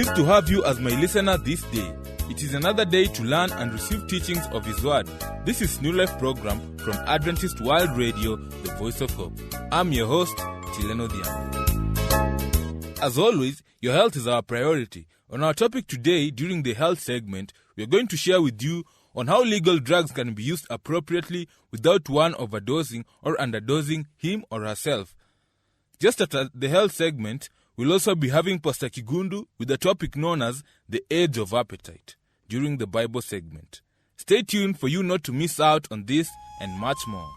Pleased to have you as my listener this day. It is another day to learn and receive teachings of His Word. This is New Life Program from Adventist World Radio, the Voice of Hope. I'm your host, Chileno Dian. As always, your health is our priority. On our topic today, during the health segment, we are going to share with you on how legal drugs can be used appropriately without one overdosing or underdosing him or herself. Just after the health segment, we'll also be having Pastor Kigundu with a topic known as the age of appetite during the Bible segment. Stay tuned for you not to miss out on this and much more.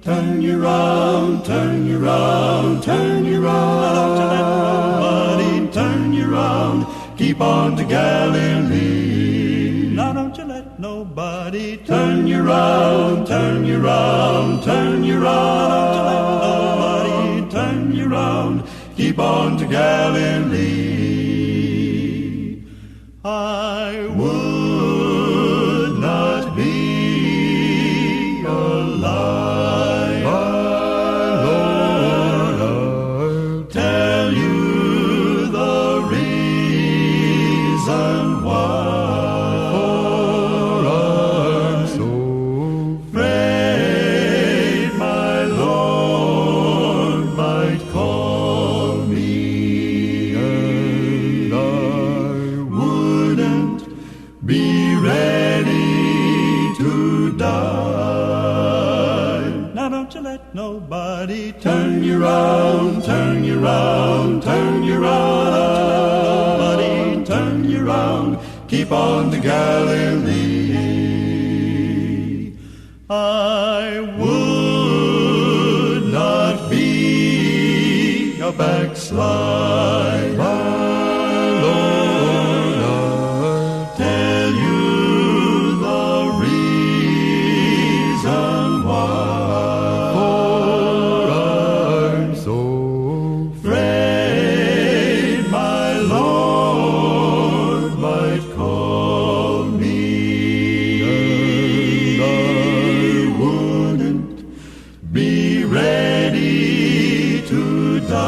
Turn you round, turn you round, turn you round. Don't you let nobody turn you round. Keep on to Galilee. Now don't you let nobody turn you round, turn you round, turn you round. Don't you let nobody turn you round. Keep on to Galilee. I would not be alive, my Lord, I'll tell you the reason why. For I'm so afraid my Lord might call me, and I wouldn't be ready to die. Now don't you let nobody turn you round, turn you round, turn you round. Don't you let nobody turn you round. Keep on to Galilee. I would not be a backslider, my Lord, I'll tell you the reason why. For I'm so afraid my Lord might call me, and I wouldn't be ready to die.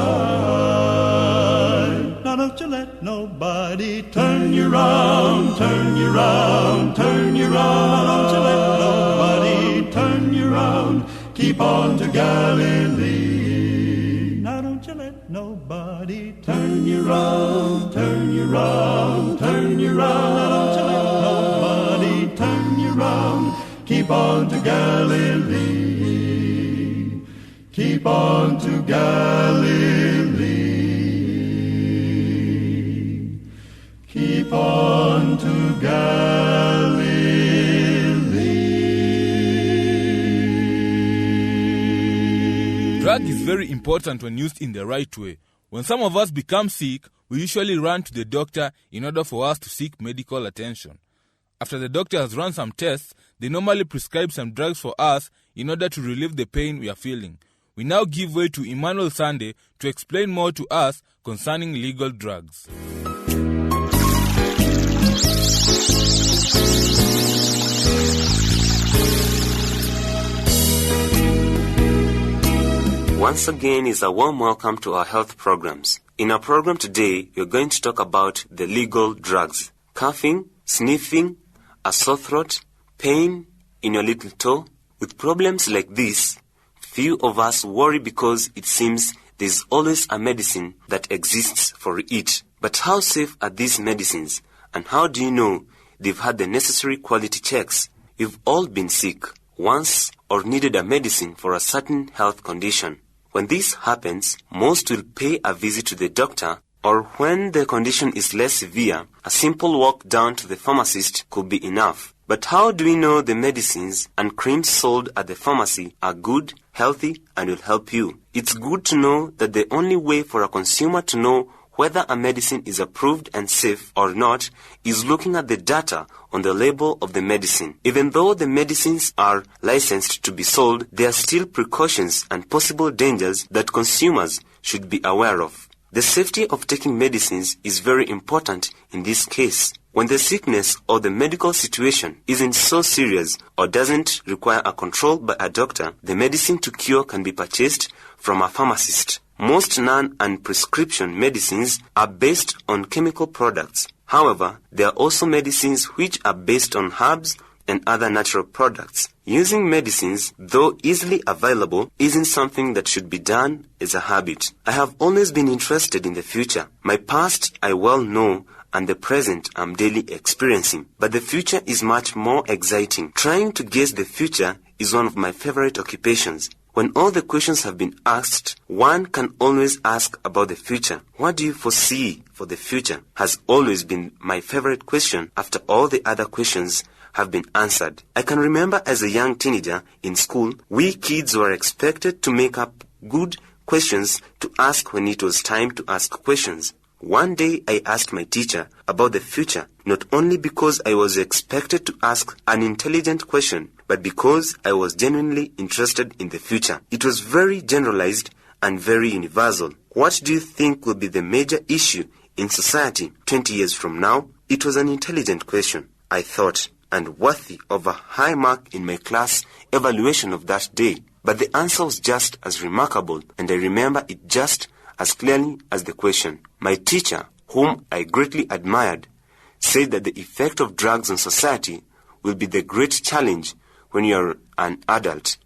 Now don't you let nobody turn you round, turn you round, turn you round. Now don't you let nobody turn you round. Keep on to Galilee. Now don't you let nobody turn you round, turn you round, turn you round. Now don't you let nobody turn you round. Keep on to Galilee. Keep on to Galilee. Keep on to Galilee. Drug is very important when used in the right way. When some of us become sick, we usually run to the doctor in order for us to seek medical attention. After the doctor has run some tests, they normally prescribe some drugs for us in order to relieve the pain we are feeling. We now give way to Emmanuel Sunday to explain more to us concerning legal drugs. Once again is a warm welcome to our health programs. In our program today, we are going to talk about the legal drugs. Coughing, sniffing, a sore throat, pain in your little toe. With problems like this, few of us worry because it seems there's always a medicine that exists for it. But how safe are these medicines? And how do you know they've had the necessary quality checks? We've all been sick once or needed a medicine for a certain health condition. When this happens, most will pay a visit to the doctor, or when the condition is less severe, a simple walk down to the pharmacist could be enough. But how do we know the medicines and creams sold at the pharmacy are good, healthy, and will help you? It's good to know that the only way for a consumer to know whether a medicine is approved and safe or not is looking at the data on the label of the medicine. Even though the medicines are licensed to be sold, there are still precautions and possible dangers that consumers should be aware of. The safety of taking medicines is very important in this case. When the sickness or the medical situation isn't so serious or doesn't require a control by a doctor, the medicine to cure can be purchased from a pharmacist. Most non- and prescription medicines are based on chemical products. However, there are also medicines which are based on herbs and other natural products. Using medicines, though easily available, isn't something that should be done as a habit. I have always been interested in the future. My past I well know, and the present I'm daily experiencing. But the future is much more exciting. Trying to guess the future is one of my favorite occupations. When all the questions have been asked, one can always ask about the future. What do you foresee for the future? Has always been my favorite question after all the other questions have been answered. I can remember as a young teenager in school, we kids were expected to make up good questions to ask when it was time to ask questions. One day I asked my teacher about the future, not only because I was expected to ask an intelligent question, but because I was genuinely interested in the future. It was very generalized and very universal. What do you think will be the major issue in society 20 years from now? It was an intelligent question, I thought, and worthy of a high mark in my class evaluation of that day. But the answer was just as remarkable, and I remember it just as clearly as the question. My teacher, whom I greatly admired, said that the effect of drugs on society will be the great challenge when you are an adult.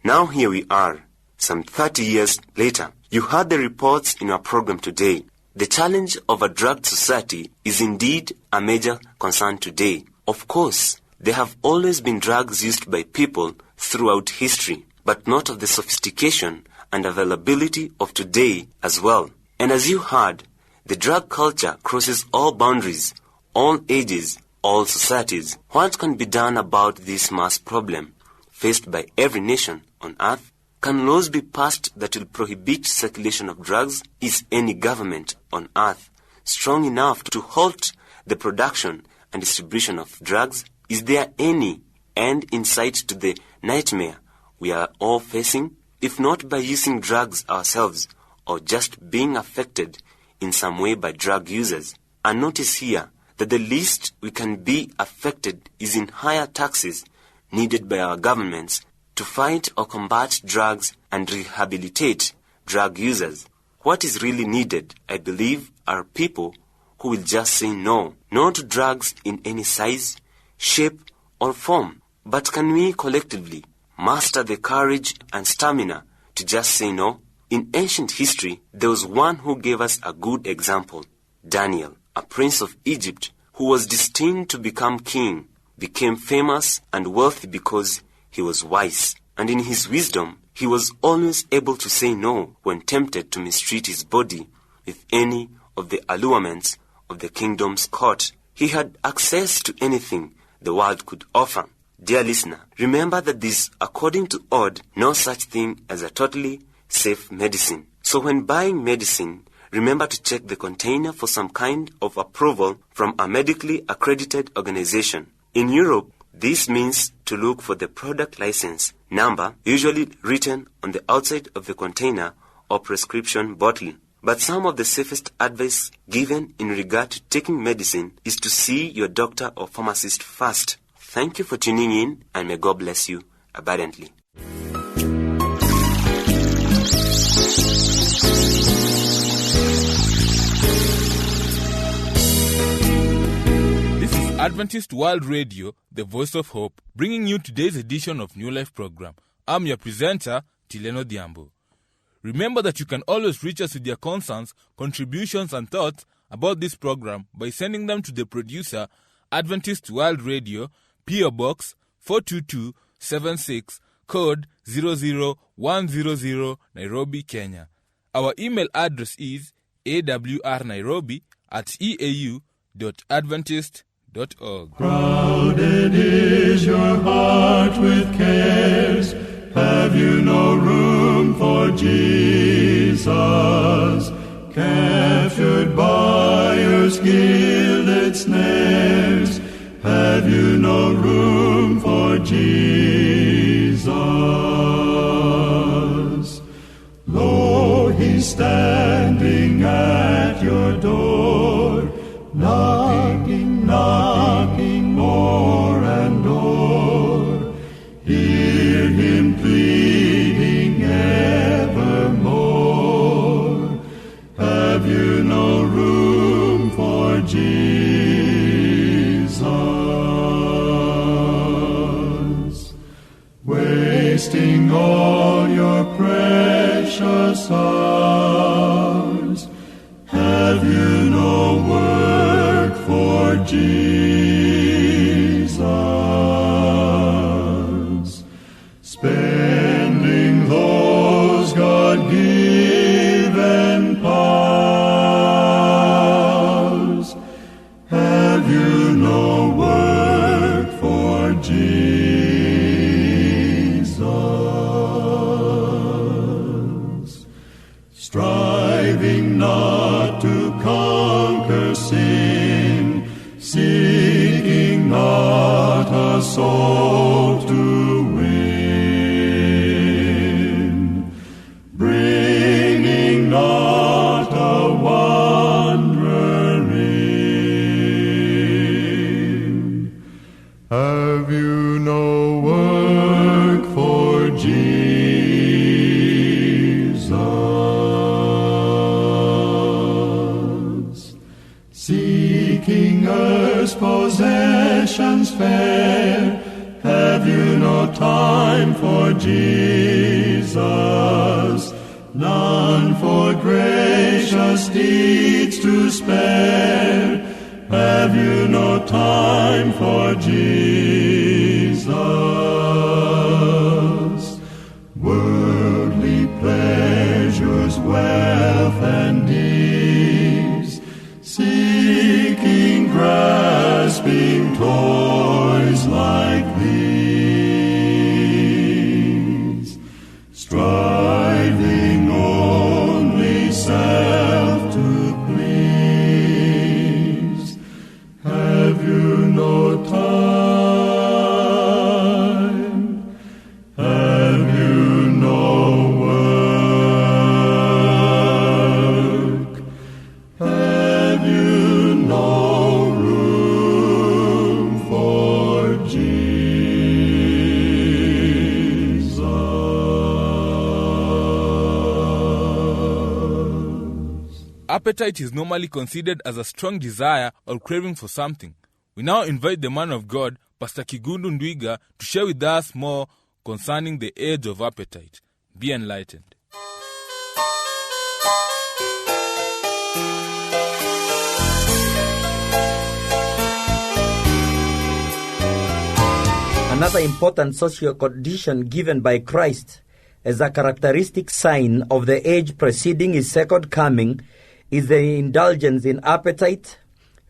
Now here we are, some 30 years later. You heard the reports in our program today. The challenge of a drugged society is indeed a major concern today. Of course, there have always been drugs used by people throughout history, but not of the sophistication and availability of today as well. And as you heard, the drug culture crosses all boundaries, all ages, all societies. What can be done about this mass problem faced by every nation on earth? Can laws be passed that will prohibit circulation of drugs? Is any government on earth strong enough to halt the production and distribution of drugs? Is there any end in sight to the nightmare we are all facing? If not by using drugs ourselves, or just being affected in some way by drug users. And notice here that the least we can be affected is in higher taxes needed by our governments to fight or combat drugs and rehabilitate drug users. What is really needed, I believe, are people who will just say no. No to drugs in any size, shape, or form. But can we collectively muster the courage and stamina to just say no? In ancient history, there was one who gave us a good example. Daniel, a prince of Egypt who was destined to become king, became famous and wealthy because he was wise. And in his wisdom, he was always able to say no when tempted to mistreat his body with any of the allurements of the kingdom's court. He had access to anything the world could offer. Dear listener, remember that there is, according to Odd, no such thing as a totally safe medicine. So when buying medicine, remember to check the container for some kind of approval from a medically accredited organization. In Europe, this means to look for the product license number, usually written on the outside of the container or prescription bottle. But some of the safest advice given in regard to taking medicine is to see your doctor or pharmacist first. Thank you for tuning in, and may God bless you abundantly. This is Adventist World Radio, the voice of hope, bringing you today's edition of New Life program. I'm your presenter, Tileno Diambo. Remember that you can always reach us with your concerns, contributions, and thoughts about this program by sending them to the producer, Adventist World Radio, P.O. Box 42276, code 00100, Nairobi, Kenya. Our email address is awrnairobi@eau.adventist.org. Crowded is your heart with cares. Have you no room for Jesus? Captured by your gilded snares, have you no room for Jesus? Lo, he's standing at your door, knocking, knocking more and more. Hear him pleading evermore. wasting all your precious hours? Have you no work for Jesus? Spending those God-given powers, have you no work for Jesus? Striving not to conquer sin, seeking not a soul to win, bringing not a wanderer in. Have you no work for Jesus? Seeking earth's possessions fair, have you no time for Jesus? None for gracious deeds to spare, have you no time for Jesus? Worldly pleasures, wealth and ease, seeking, grasping toys like these, striving only self to please, have you no time? Have you no work? Have you no room for Jesus? Appetite is normally considered as a strong desire or craving for something. We now invite the man of God, Pastor Kigundu Ndwiga, to share with us more concerning the age of appetite. Be enlightened. Another important social condition given by Christ as a characteristic sign of the age preceding his second coming is the indulgence in appetite,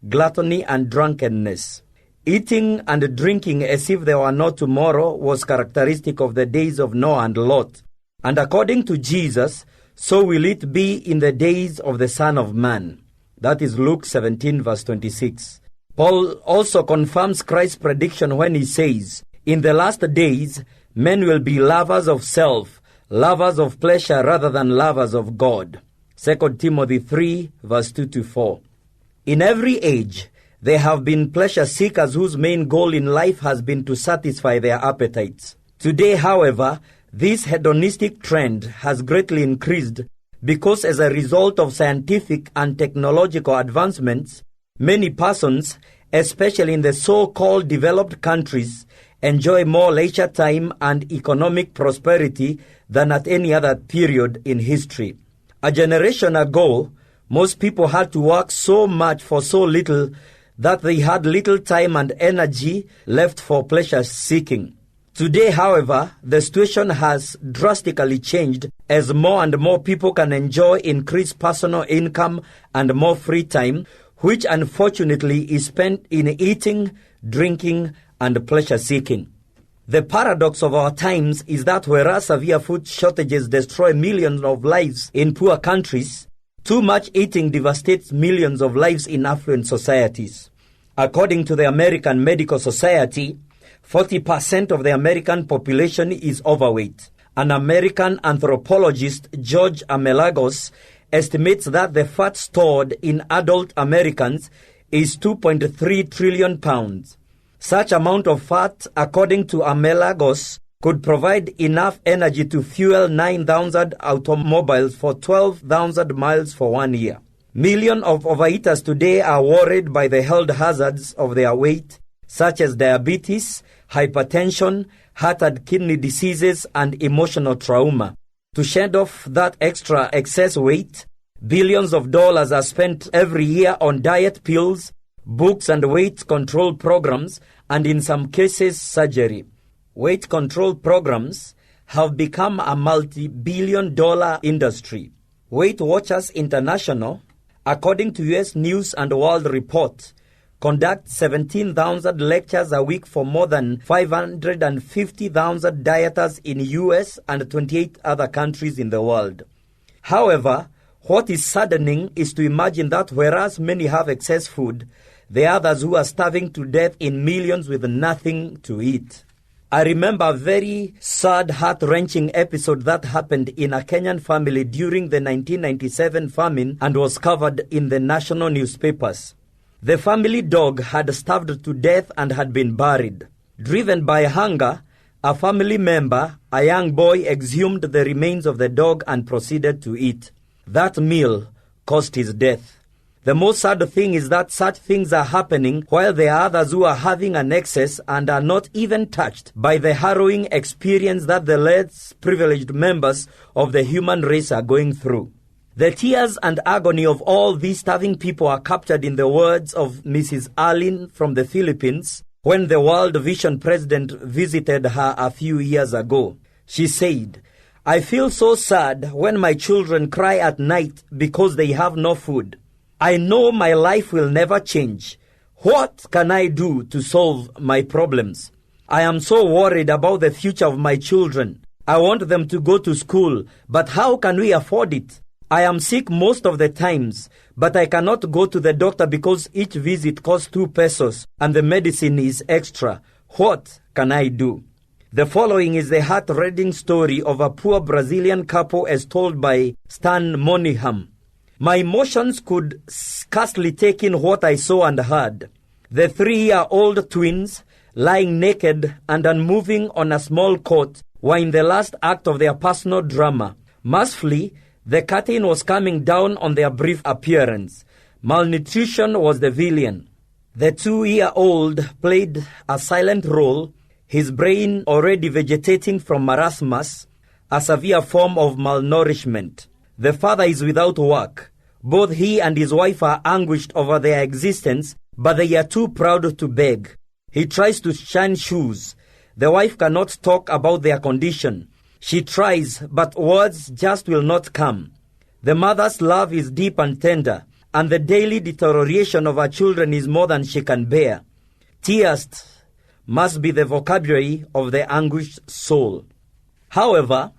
gluttony, and drunkenness. Eating and drinking as if there were no tomorrow was characteristic of the days of Noah and Lot. And according to Jesus, so will it be in the days of the Son of Man. That is Luke 17 verse 26. Paul also confirms Christ's prediction when he says, "In the last days, men will be lovers of self, lovers of pleasure rather than lovers of God." 2 Timothy 3 verse 2-4. In every age, there have been pleasure seekers whose main goal in life has been to satisfy their appetites. Today, however, this hedonistic trend has greatly increased because as a result of scientific and technological advancements, many persons, especially in the so-called developed countries, enjoy more leisure time and economic prosperity than at any other period in history. A generation ago, most people had to work so much for so little that they had little time and energy left for pleasure seeking. Today, however, the situation has drastically changed as more and more people can enjoy increased personal income and more free time, which unfortunately is spent in eating, drinking, and pleasure seeking. The paradox of our times is that whereas severe food shortages destroy millions of lives in poor countries, too much eating devastates millions of lives in affluent societies. According to the American Medical Society, 40% of the American population is overweight. An American anthropologist, George Amelagos, estimates that the fat stored in adult Americans is 2.3 trillion pounds. Such amount of fat, according to Amelagos, could provide enough energy to fuel 9,000 automobiles for 12,000 miles for 1 year. Millions of overeaters today are worried by the health hazards of their weight, such as diabetes, hypertension, heart and kidney diseases, and emotional trauma. To shed off that excess weight, billions of dollars are spent every year on diet pills, books and weight control programs, and in some cases, surgery. Weight control programs have become a multi-billion-dollar industry. Weight Watchers International, according to U.S. News and World Report, conducts 17,000 lectures a week for more than 550,000 dieters in U.S. and 28 other countries in the world. However, what is saddening is to imagine that whereas many have excess food, there are others who are starving to death in millions with nothing to eat. I remember a very sad, heart-wrenching episode that happened in a Kenyan family during the 1997 famine and was covered in the national newspapers. The family dog had starved to death and had been buried. Driven by hunger, a family member, a young boy, exhumed the remains of the dog and proceeded to eat. That meal caused his death. The most sad thing is that such things are happening while there are others who are having an excess and are not even touched by the harrowing experience that the less privileged members of the human race are going through. The tears and agony of all these starving people are captured in the words of Mrs. Arlene from the Philippines when the World Vision president visited her a few years ago. She said, "I feel so sad when my children cry at night because they have no food. I know my life will never change. What can I do to solve my problems? I am so worried about the future of my children. I want them to go to school, but how can we afford it? I am sick most of the times, but I cannot go to the doctor because each visit costs 2 pesos and the medicine is extra. What can I do?" The following is the heart-rending story of a poor Brazilian couple as told by Stan Moniham. "My emotions could scarcely take in what I saw and heard. The 3-year-old twins, lying naked and unmoving on a small cot, were in the last act of their personal drama. Mercifully, the curtain was coming down on their brief appearance. Malnutrition was the villain. The 2-year-old played a silent role, his brain already vegetating from marasmus, a severe form of malnourishment. The father is without work. Both he and his wife are anguished over their existence, but they are too proud to beg. He tries to shine shoes. The wife cannot talk about their condition. She tries, but words just will not come. The mother's love is deep and tender, and the daily deterioration of her children is more than she can bear. Tears must be the vocabulary of the anguished soul. However,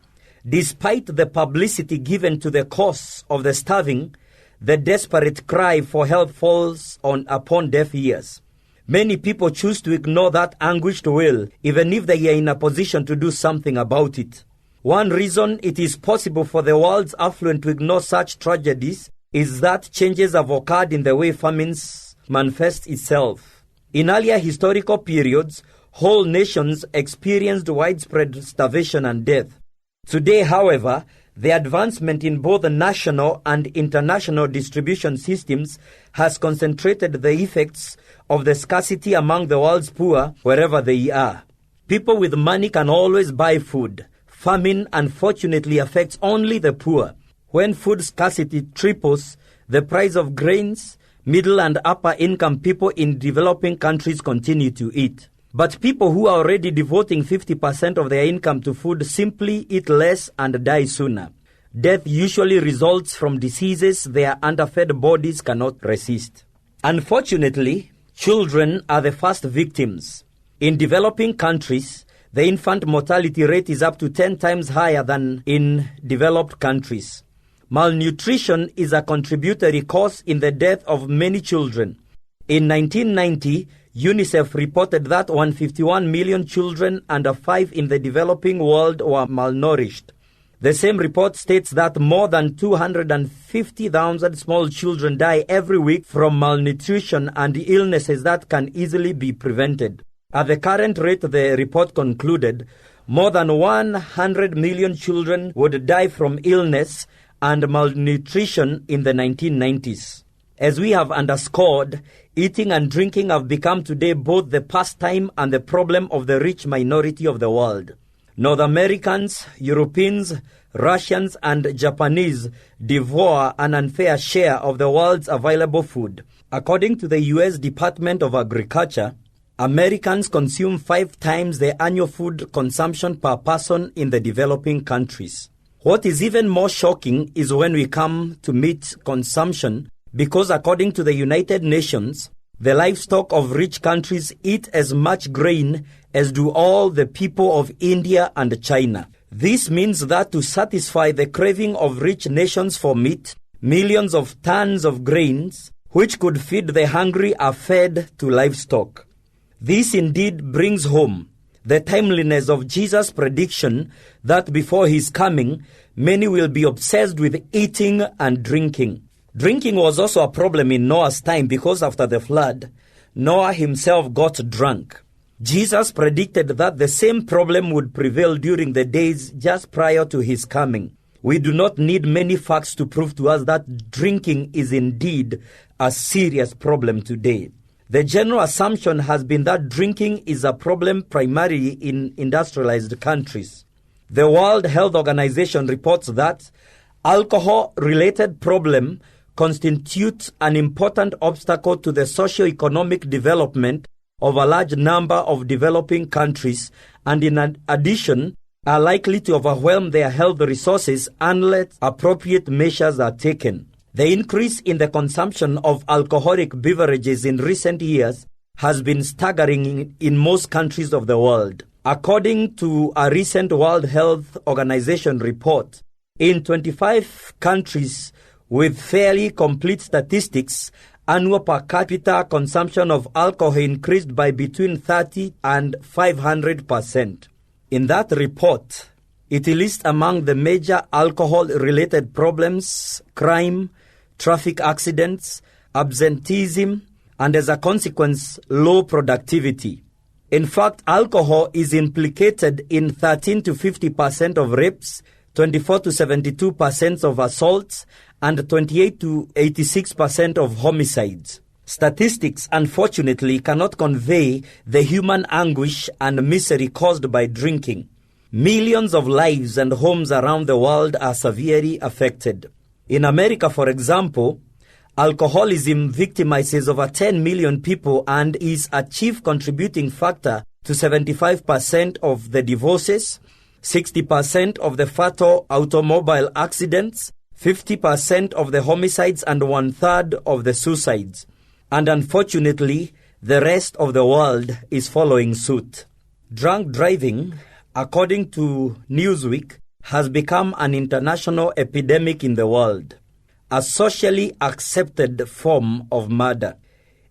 despite the publicity given to the cause of the starving, the desperate cry for help falls upon deaf ears. Many people choose to ignore that anguished wail, even if they are in a position to do something about it. One reason it is possible for the world's affluent to ignore such tragedies is that changes have occurred in the way famines manifest itself. In earlier historical periods, whole nations experienced widespread starvation and death. Today, however, the advancement in both the national and international distribution systems has concentrated the effects of the scarcity among the world's poor wherever they are. People with money can always buy food. Famine unfortunately affects only the poor. When food scarcity triples the price of grains, middle and upper income people in developing countries continue to eat. But people who are already devoting 50% of their income to food simply eat less and die sooner. Death usually results from diseases their underfed bodies cannot resist. Unfortunately, children are the first victims. In developing countries, the infant mortality rate is up to 10 times higher than in developed countries. Malnutrition is a contributory cause in the death of many children. In 1990, UNICEF reported that 151 million children under 5 in the developing world were malnourished. The same report states that more than 250,000 small children die every week from malnutrition and illnesses that can easily be prevented. At the current rate, the report concluded, more than 100 million children would die from illness and malnutrition in the 1990s. As we have underscored, eating and drinking have become today both the pastime and the problem of the rich minority of the world. North Americans, Europeans, Russians, and Japanese devour an unfair share of the world's available food. According to the U.S. Department of Agriculture, Americans consume 5 times the annual food consumption per person in the developing countries. What is even more shocking is when we come to meat consumption, because according to the United Nations, the livestock of rich countries eat as much grain as do all the people of India and China. This means that to satisfy the craving of rich nations for meat, millions of tons of grains, which could feed the hungry, are fed to livestock. This indeed brings home the timeliness of Jesus' prediction that before his coming, many will be obsessed with eating and drinking. Drinking was also a problem in Noah's time because after the flood, Noah himself got drunk. Jesus predicted that the same problem would prevail during the days just prior to his coming. We do not need many facts to prove to us that drinking is indeed a serious problem today. The general assumption has been that drinking is a problem primarily in industrialized countries. The World Health Organization reports that alcohol-related problems constitute an important obstacle to the socio-economic development of a large number of developing countries, and in addition are likely to overwhelm their health resources unless appropriate measures are taken. The increase in the consumption of alcoholic beverages in recent years has been staggering in most countries of the world. According to a recent World Health Organization report, in 25 countries with fairly complete statistics, annual per capita consumption of alcohol increased by between 30 and 500%. In that report, it lists among the major alcohol-related problems crime, traffic accidents, absenteeism, and as a consequence, low productivity. In fact, alcohol is implicated in 13 to 50% of rapes, 24 to 72% of assaults, and 28 to 86% of homicides. Statistics, unfortunately, cannot convey the human anguish and misery caused by drinking. Millions of lives and homes around the world are severely affected. In America, for example, alcoholism victimizes over 10 million people and is a chief contributing factor to 75% of the divorces, 60% of the fatal automobile accidents, 50% of the homicides, and 1/3 of the suicides. And unfortunately, the rest of the world is following suit. Drunk driving, according to Newsweek, has become an international epidemic in the world, a socially accepted form of murder.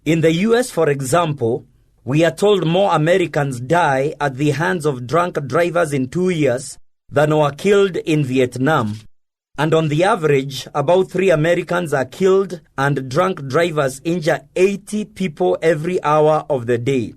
In the U.S., for example, we are told more Americans die at the hands of drunk drivers in 2 years than were killed in Vietnam. And on the average, about 3 Americans are killed and drunk drivers injure 80 people every hour of the day.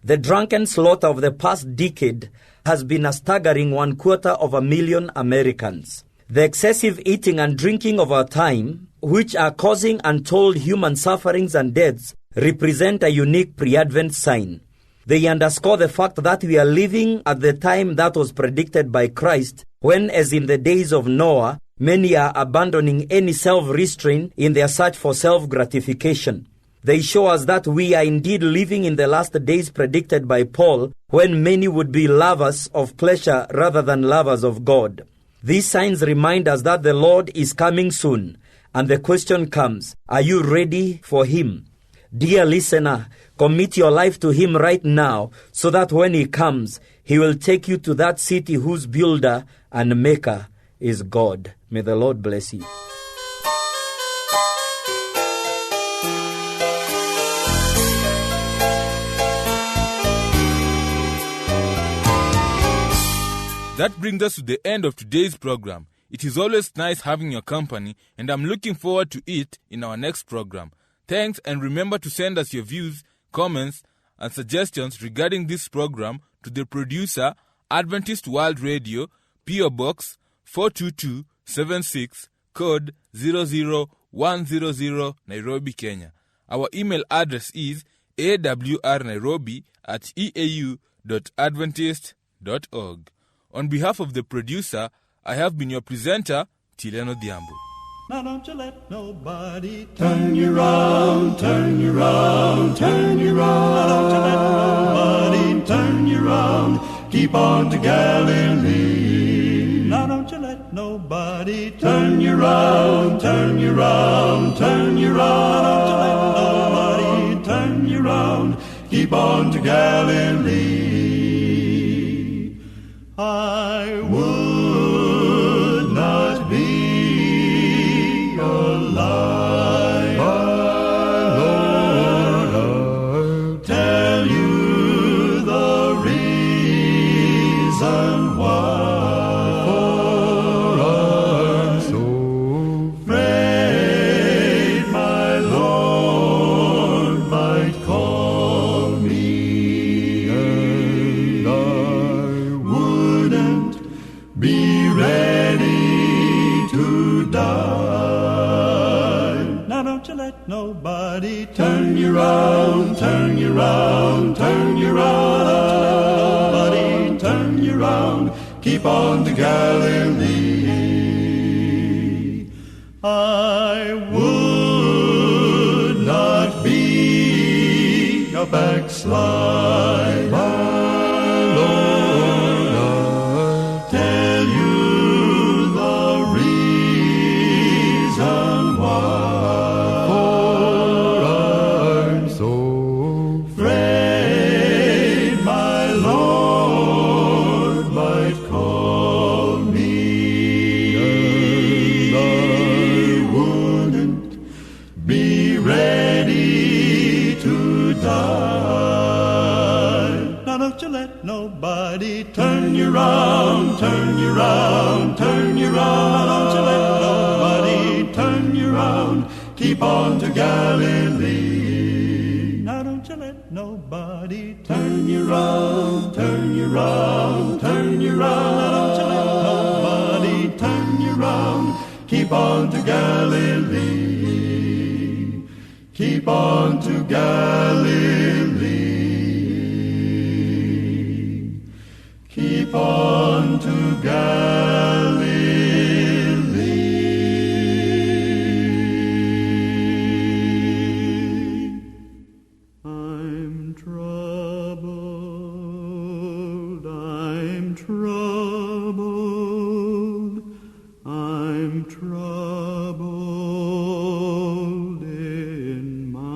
The drunken slaughter of the past decade has been a staggering 250,000 Americans. The excessive eating and drinking of our time, which are causing untold human sufferings and deaths, represent a unique pre-Advent sign. They underscore the fact that we are living at the time that was predicted by Christ, when, as in the days of Noah, many are abandoning any self-restraint in their search for self-gratification. They show us that we are indeed living in the last days predicted by Paul, when many would be lovers of pleasure rather than lovers of God. These signs remind us that the Lord is coming soon, and the question comes, are you ready for Him? Dear listener, commit your life to Him right now, so that when He comes, He will take you to that city whose builder and maker is God. May the Lord bless you. That brings us to the end of today's program. It is always nice having your company, and I'm looking forward to it in our next program. Thanks, and remember to send us your views, comments, and suggestions regarding this program to the producer, Adventist World Radio, P.O. Box 42276, code 00111, 100 Nairobi, Kenya. Our email address is awrnairobi@eau.adventist.org. On behalf of the producer, I have been your presenter, Tileno Diambo. Now don't you let nobody turn you round, turn you round, turn you round. Now don't you let nobody turn you round. Keep on to Galilee. Now don't you let nobody turn you round, turn you round, turn you round. Now don't you let nobody turn you round. Keep on to Galilee. I would not be a liar, Lord, I'll tell you the reason why. For I'm so afraid my Lord might call me, and I wouldn't be ready to die. Now don't you let nobody turn you round, turn you round, turn you round. Don't you let nobody turn you round. Keep on to Galilee. I would not be a backslider, Lord, I'll tell you the reason why. For I'm so afraid my Lord might call me, and I wouldn't be ready to die. Now don't you let nobody turn you round, turn you round, turn you round. Now don't you let nobody turn you round. Keep on to Galilee. Now don't you let nobody turn you round, turn you round, turn you round. Now don't you let nobody turn you round. Keep on to Galilee. Keep on to Galilee. Keep on to Galilee. I'm troubled, I'm troubled, I'm troubled in mind.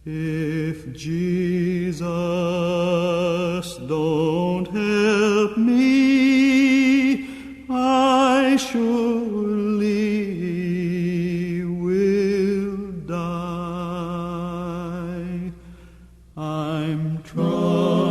If Jesus don't help me, I surely will die. I'm troubled.